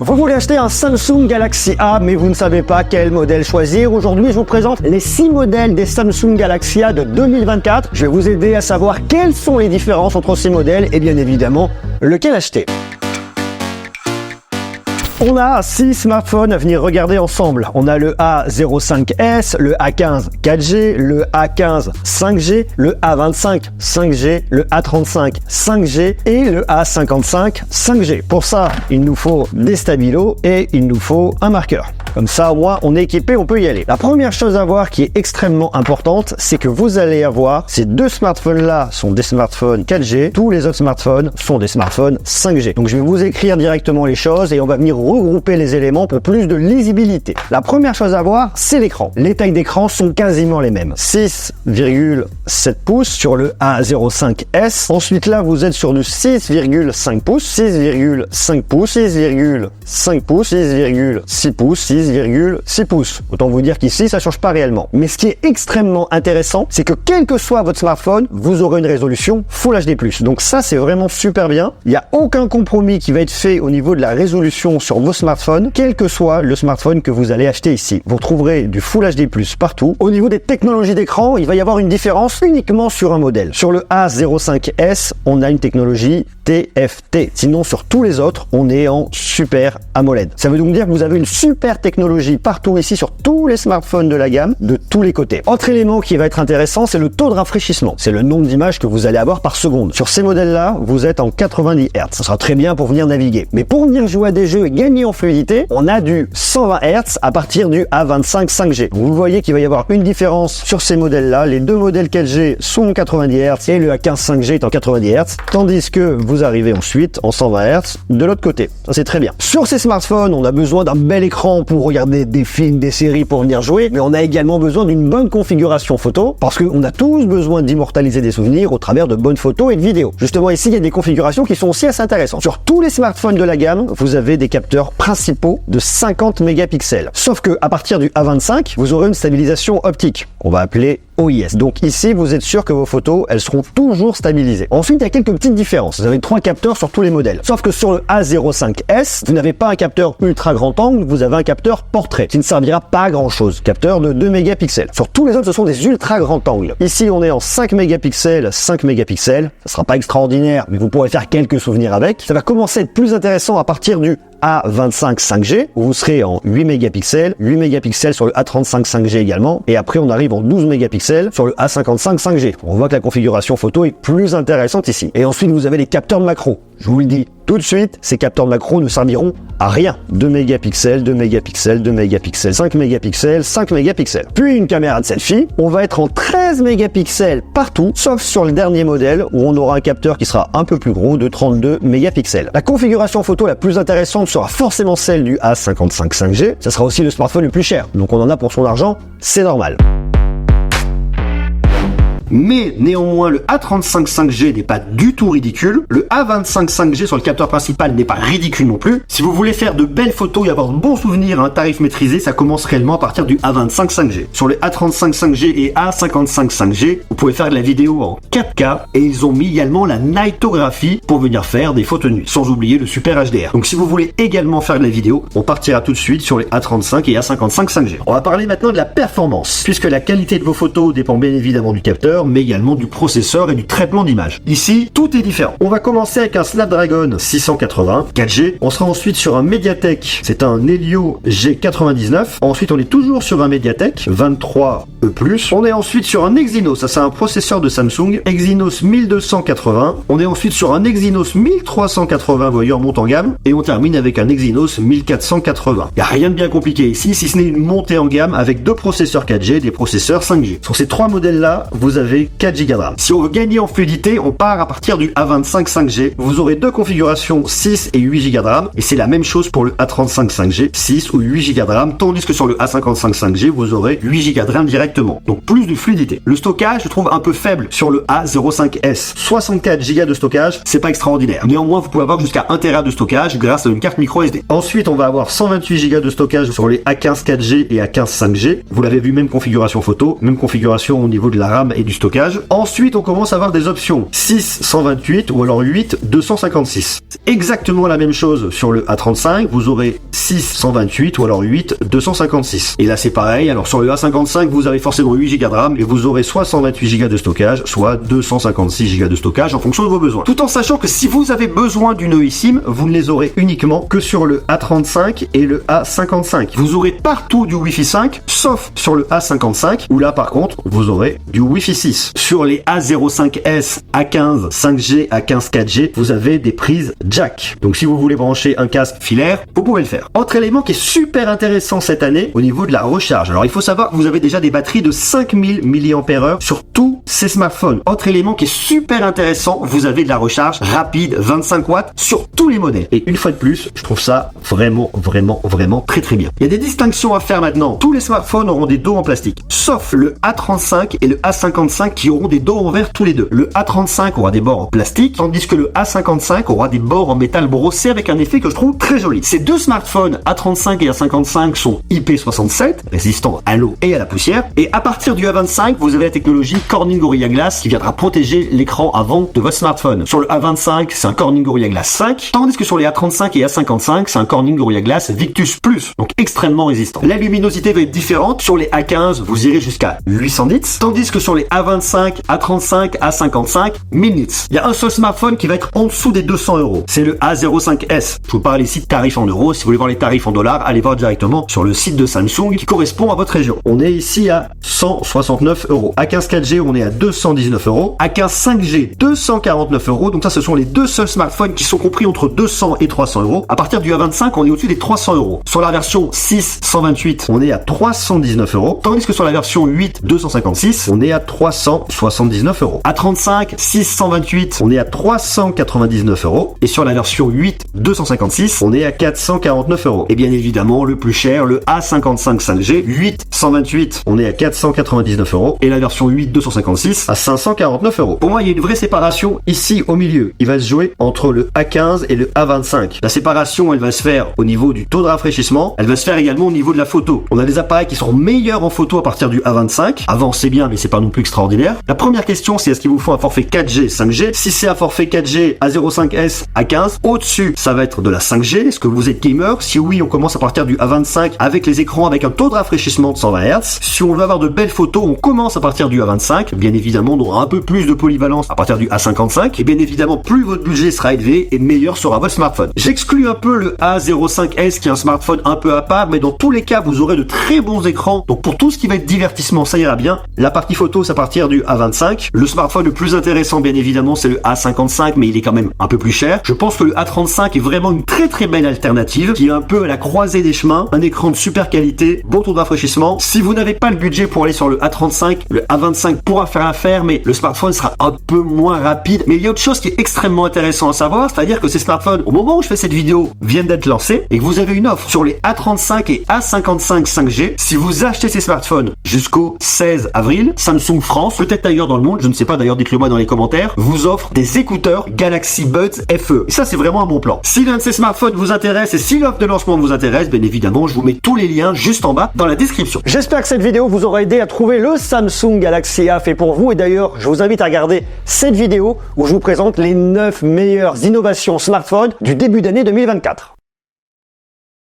Vous voulez acheter un Samsung Galaxy A, mais vous ne savez pas quel modèle choisir. Aujourd'hui, je vous présente les 6 modèles des Samsung Galaxy A de 2024. Je vais vous aider à savoir quelles sont les différences entre ces modèles et bien évidemment, lequel acheter. On a 6 smartphones à venir regarder ensemble. On a le A05s, le A15 4G, le A15 5G, le A25 5G, le A35 5G et le A55 5G. Pour ça, il nous faut des stabilos et il nous faut un marqueur. Comme ça, au moins, on est équipé, on peut y aller. La première chose à voir qui est extrêmement importante, c'est que vous allez avoir, ces deux smartphones-là sont des smartphones 4G, tous les autres smartphones sont des smartphones 5G. Donc je vais vous écrire directement les choses et on va venir regrouper les éléments pour plus de lisibilité. La première chose à voir, c'est l'écran. Les tailles d'écran sont quasiment les mêmes. 6,7 pouces sur le A05s. Ensuite là, vous êtes sur du 6,5 pouces, 6,5 pouces, 6,5 pouces, 6,6 pouces, 6,6 pouces. Autant vous dire qu'ici, ça change pas réellement. Mais ce qui est extrêmement intéressant, c'est que quel que soit votre smartphone, vous aurez une résolution Full HD+. Donc ça, c'est vraiment super bien. Il n'y a aucun compromis qui va être fait au niveau de la résolution sur vos smartphones, quel que soit le smartphone que vous allez acheter ici. Vous trouverez du Full HD+, partout. Au niveau des technologies d'écran, il va y avoir une différence uniquement sur un modèle. Sur le A05s, on a une technologie TFT. Sinon, sur tous les autres, on est en Super AMOLED. Ça veut donc dire que vous avez une super technologie partout ici sur tous les smartphones de la gamme, de tous les côtés. Autre élément qui va être intéressant, c'est le taux de rafraîchissement. C'est le nombre d'images que vous allez avoir par seconde. Sur ces modèles-là, vous êtes en 90 Hz. Ça sera très bien pour venir naviguer. Mais pour venir jouer à des jeux et gagner en fluidité, on a du 120 Hz à partir du A25 5G. Vous voyez qu'il va y avoir une différence sur ces modèles-là. Les deux modèles 4G sont en 90 Hz et le A15 5G est en 90 Hz. Tandis que vous arrivez ensuite en 120 Hz de l'autre côté. Ça, c'est très bien. Sur ces smartphones, on a besoin d'un bel écran pour regarder des films, des séries, pour venir jouer, mais on a également besoin d'une bonne configuration photo, parce qu'on a tous besoin d'immortaliser des souvenirs au travers de bonnes photos et de vidéos. Justement, ici, il y a des configurations qui sont aussi assez intéressantes. Sur tous les smartphones de la gamme, vous avez des capteurs principaux de 50 mégapixels. Sauf que à partir du A25, vous aurez une stabilisation optique, qu'on va appeler OIS. Donc ici, vous êtes sûr que vos photos, elles seront toujours stabilisées. Ensuite, il y a quelques petites différences. Vous avez 3 capteurs sur tous les modèles. Sauf que sur le A05s, vous n'avez pas un capteur ultra grand angle, vous avez un capteur portrait, qui ne servira pas à grand chose. Capteur de 2 mégapixels. Sur tous les autres, ce sont des ultra grands angles. Ici, on est en 5 mégapixels, 5 mégapixels. Ça sera pas extraordinaire, mais vous pourrez faire quelques souvenirs avec. Ça va commencer à être plus intéressant à partir du A25 5G, où vous serez en 8 mégapixels sur le A35 5G également, et après on arrive en 12 mégapixels sur le A55 5G. On voit que la configuration photo est plus intéressante ici. Et ensuite vous avez les capteurs de macro. Je vous le dis tout de suite, ces capteurs de macro ne serviront à rien. 2 mégapixels, 2 mégapixels, 2 mégapixels, 5 mégapixels, 5 mégapixels. Puis une caméra de selfie, on va être en 13 mégapixels partout, sauf sur le dernier modèle où on aura un capteur qui sera un peu plus gros de 32 mégapixels. La configuration photo la plus intéressante sera forcément celle du A55 5G. Ça sera aussi le smartphone le plus cher. Donc on en a pour son argent, c'est normal. Mais néanmoins, le A35 5G n'est pas du tout ridicule. Le A25 5G sur le capteur principal n'est pas ridicule non plus. Si vous voulez faire de belles photos et avoir de bons souvenirs à un tarif maîtrisé, ça commence réellement à partir du A25 5G. Sur le A35 5G et A55 5G, vous pouvez faire de la vidéo en 4K et ils ont mis également la nightographie pour venir faire des photos nues, sans oublier le super HDR. Donc si vous voulez également faire de la vidéo, on partira tout de suite sur les A35 et A55 5G. On va parler maintenant de la performance, puisque la qualité de vos photos dépend bien évidemment du capteur, mais également du processeur et du traitement d'image. Ici, tout est différent. On va commencer avec un Snapdragon 680 4G. On sera ensuite sur un Mediatek. C'est un Helio G99. Ensuite, on est toujours sur un Mediatek 23E+. On est ensuite sur un Exynos. Ça, c'est un processeur de Samsung. Exynos 1280. On est ensuite sur un Exynos 1380. Voyez, on monte en gamme. Et on termine avec un Exynos 1480. Il n'y a rien de bien compliqué ici, si ce n'est une montée en gamme avec 2 processeurs 4G, des processeurs 5G. Sur ces 3 modèles-là, vous avez 4 Go de RAM. Si on veut gagner en fluidité, on part à partir du A25 5G. Vous aurez 2 configurations 6 et 8 Go de RAM. Et c'est la même chose pour le A35 5G, 6 ou 8 Go de RAM. Tandis que sur le A55 5G, vous aurez 8 Go de RAM directement. Donc plus de fluidité. Le stockage, je trouve un peu faible sur le A05s. 64 Go de stockage, c'est pas extraordinaire. Néanmoins, vous pouvez avoir jusqu'à 1 Tera de stockage grâce à une carte micro SD. Ensuite, on va avoir 128 Go de stockage sur les A15 4G et A15 5G. Vous l'avez vu, même configuration photo, même configuration au niveau de la RAM et du stockage. Ensuite, on commence à avoir des options 6 128 ou alors 8 256. C'est exactement la même chose sur le A35. Vous aurez 6 128 ou alors 8 256. Et là, c'est pareil. Alors sur le A55, vous avez forcément 8 Go de RAM et vous aurez soit 128 Go de stockage, soit 256 Go de stockage en fonction de vos besoins. Tout en sachant que si vous avez besoin d'une eSIM, vous ne les aurez uniquement que sur le A35 et le A55. Vous aurez partout du Wi-Fi 5, sauf sur le A55, où là par contre, vous aurez du Wi-Fi 6. Sur les A05S, A15, 5G, A15, 4G, vous avez des prises jack. Donc si vous voulez brancher un casque filaire, vous pouvez le faire. Autre élément qui est super intéressant cette année, au niveau de la recharge. Alors il faut savoir que vous avez déjà des batteries de 5000 mAh sur tous ces smartphones. Autre élément qui est super intéressant, vous avez de la recharge rapide 25 watts sur tous les modèles. Et une fois de plus, je trouve ça vraiment très bien. Il y a des distinctions à faire maintenant. Tous les smartphones auront des dos en plastique, sauf le A35 et le A55 qui auront des dos en verre tous les deux. Le A35 aura des bords en plastique, tandis que le A55 aura des bords en métal brossé avec un effet que je trouve très joli. Ces deux smartphones A35 et A55 sont IP67, résistants à l'eau et à la poussière. Et à partir du A25, vous avez la technologie Corning Gorilla Glass qui viendra protéger l'écran avant de votre smartphone. Sur le A25, c'est un Corning Gorilla Glass 5, tandis que sur les A35 et A55, c'est un Corning Gorilla Glass Victus Plus, donc extrêmement résistant. La luminosité va être différente. Sur les A15, vous irez jusqu'à 800 nits, tandis que sur les A25, A35, A55, 1000 nits. Il y a un seul smartphone qui va être en dessous des 200 €. C'est le A05S. Je vous parle ici de tarifs en euros. Si vous voulez voir les tarifs en dollars, allez voir directement sur le site de Samsung qui correspond à votre région. On est ici à 169 €. A15 4G, on est à 219 €. A15 5G, 249 €. Donc ça, ce sont les deux seuls smartphones qui sont compris entre 200 et 300 €. À partir du A25, on est au-dessus des 300 €. Sur la version 6 128, on est à 319 €. Tandis que sur la version 8 256, on est à 379 €. A35 6 128, on est à 399 €. Et sur la version 8 256, on est à 449 €. Et bien évidemment, le plus cher, le A55 5G, 8 128, on est à 499 €. Et la version 8 256 à 549 €. Pour moi, il y a une vraie séparation ici au milieu. Il va se jouer entre le A15 et le A25. La séparation, elle va se faire au niveau du taux de rafraîchissement. Elle va se faire également au niveau de la photo. On a des appareils qui sont meilleurs en photo à partir du A25. Avant, c'est bien, mais c'est pas non plus extraordinaire. La première question, c'est est-ce qu'il vous faut un forfait 4G, 5G? Si c'est un forfait 4G, A05S, A15, au-dessus, ça va être de la 5G. Est-ce que vous êtes gamer? Si oui, on commence à partir du A25 avec les écrans avec un taux de rafraîchissement de 120 Hz. Si on veut avoir de belles photos, on commence à partir du A25. Bien évidemment, on aura un peu plus de polyvalence à partir du A55. Et bien évidemment, plus votre budget sera élevé et meilleur sera votre smartphone. J'exclus un peu le A05S qui est un smartphone un peu à part, mais dans tous les cas, vous aurez de très bons écrans. Donc pour tout ce qui va être divertissement, ça ira bien. La partie photo, c'est à partir du A25. Le smartphone le plus intéressant, bien évidemment, c'est le A55, mais il est quand même un peu plus cher. Je pense que le A35 est vraiment une très belle alternative, qui est un peu à la croisée des chemins. Un écran de super qualité, bon taux de rafraîchissement. Si vous n'avez pas le budget pour aller sur le A35, le A25 pourra faire affaire, mais le smartphone sera un peu moins rapide. Mais il y a autre chose qui est extrêmement intéressant à savoir, c'est-à-dire que ces smartphones, au moment où je fais cette vidéo, viennent d'être lancés et que vous avez une offre sur les A35 et A55 5G. Si vous achetez ces smartphones jusqu'au 16 avril, Samsung France, peut-être ailleurs dans le monde, je ne sais pas d'ailleurs, dites-le moi dans les commentaires, vous offre des écouteurs Galaxy Buds FE. Et ça, c'est vraiment un bon plan. Si l'un de ces smartphones vous intéresse et si l'offre de lancement vous intéresse, bien évidemment, je vous mets tous les liens juste en bas dans la description. J'espère que cette vidéo vous aura aidé à trouver le Samsung Galaxy A fait pour vous. Et d'ailleurs, je vous invite à regarder cette vidéo où je vous présente les 9 meilleures innovations smartphones du début d'année 2024.